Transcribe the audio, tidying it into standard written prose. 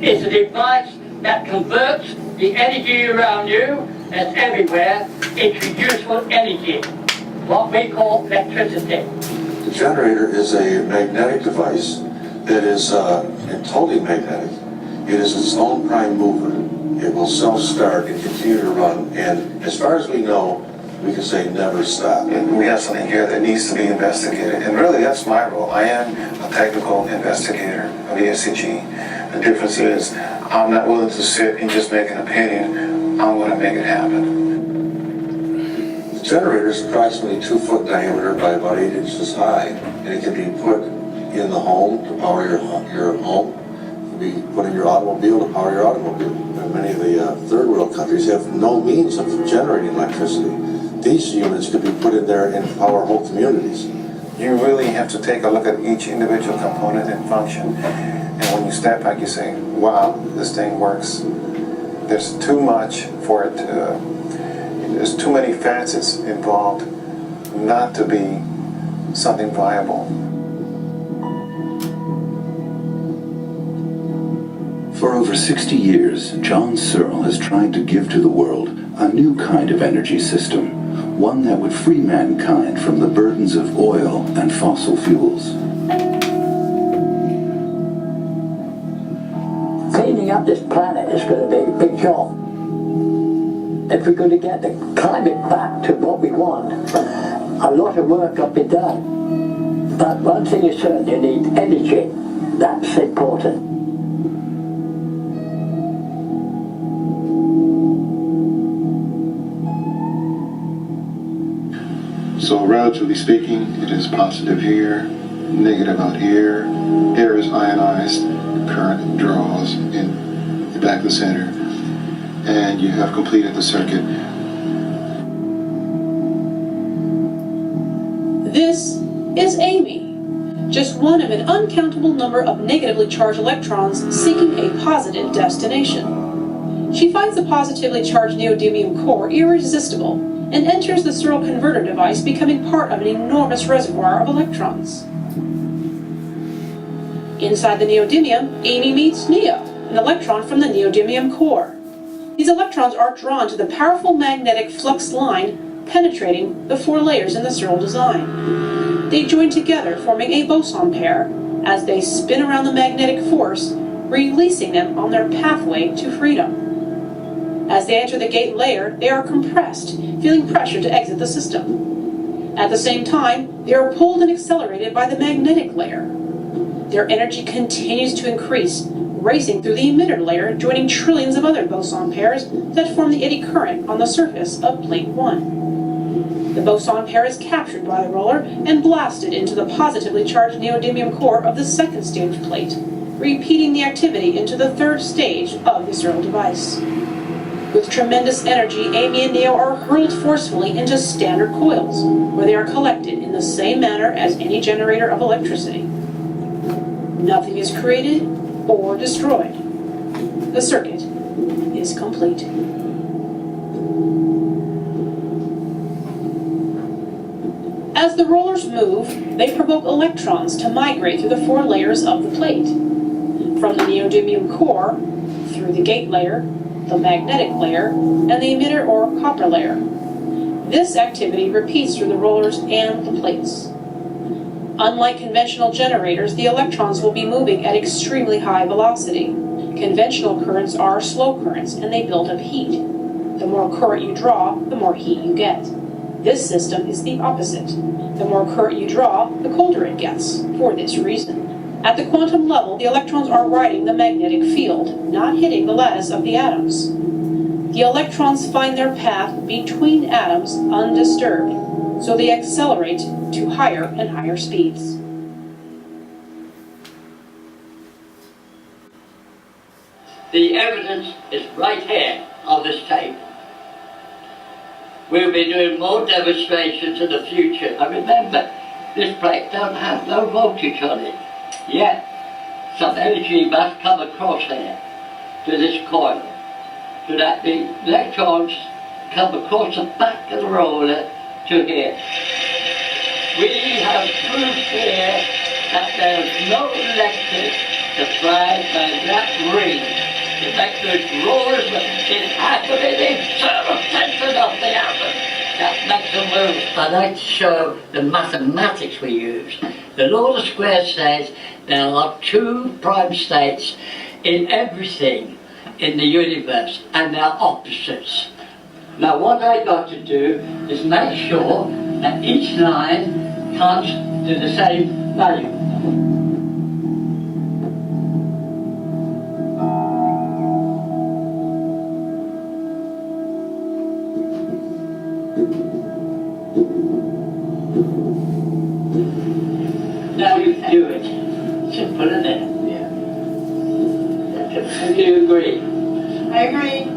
is a device that converts the energy around you, that's everywhere, into useful energy, what we call electricity. The generator is a magnetic device that is totally magnetic. It is its own prime mover. It will self-start and continue to run, and as far as we know, we can say never stop. And we have something here that needs to be investigated, and really that's my role. I am a technical investigator of ESCG. The difference is I'm not willing to sit and just make an opinion. I'm going to make it happen. The generator is approximately 2 foot diameter by about 8 inches high, and it can be put in the home to power your home. It can be put in your automobile to power your automobile. And many of the third world countries have no means of generating electricity. These units could be put in there and power whole communities. You really have to take a look at each individual component and function. And when you step back, you say, wow, this thing works. There's too much for it to, there's too many facets involved not to be something viable. For over 60 years, John Searl has tried to give to the world a new kind of energy system, one that would free mankind from the burdens of oil and fossil fuels. Cleaning up this planet is going to be a big job. If we're going to get the climate back to what we want, a lot of work will be done. But one thing is certain, you need energy. That's important. So relatively speaking, it is positive here, negative out here. Air is ionized, current draws in the back of the center, and you have completed the circuit. This is Amy, just one of an uncountable number of negatively charged electrons seeking a positive destination. She finds the positively charged neodymium core irresistible and enters the Searl converter device, becoming part of an enormous reservoir of electrons. Inside the neodymium, Amy meets Neo, an electron from the neodymium core. These electrons are drawn to the powerful magnetic flux line penetrating the 4 layers in the Searl design. They join together, forming a boson pair, as they spin around the magnetic force, releasing them on their pathway to freedom. As they enter the gate layer, they are compressed, feeling pressure to exit the system. At the same time, they are pulled and accelerated by the magnetic layer. Their energy continues to increase, racing through the emitter layer, joining trillions of other boson pairs that form the eddy current on the surface of plate 1. The boson pair is captured by the roller and blasted into the positively charged neodymium core of the second stage plate, repeating the activity into the third stage of the Searl device. With tremendous energy, Amy and Neo are hurled forcefully into standard coils, where they are collected in the same manner as any generator of electricity. Nothing is created or destroyed. The circuit is complete. As the rollers move, they provoke electrons to migrate through the 4 layers of the plate. From the neodymium core, through the gate layer, the magnetic layer, and the emitter or copper layer. This activity repeats through the rollers and the plates. Unlike conventional generators, the electrons will be moving at extremely high velocity. Conventional currents are slow currents, and they build up heat. The more current you draw, the more heat you get. This system is the opposite. The more current you draw, the colder it gets, for this reason. At the quantum level, the electrons are riding the magnetic field, not hitting the lattice of the atoms. The electrons find their path between atoms undisturbed, so they accelerate to higher and higher speeds. The evidence is right here on this tape. We'll be doing more demonstrations in the future. And remember, this plate doesn't have no voltage on it. Yet, some energy must come across here to this coil, so that the electrons come across the back of the roller to here. We have proof here that there's no electric the fry by that ring. It makes those rollers in half of it, internal tension of the atom. That makes them move. I'd like to show the mathematics we use. The law of the square says there are two prime states in everything in the universe, and they're opposites. Now what I got to do is make sure that each line comes to the same value. Now you can do it. Simple, isn't it? Yeah. Do you agree? I agree.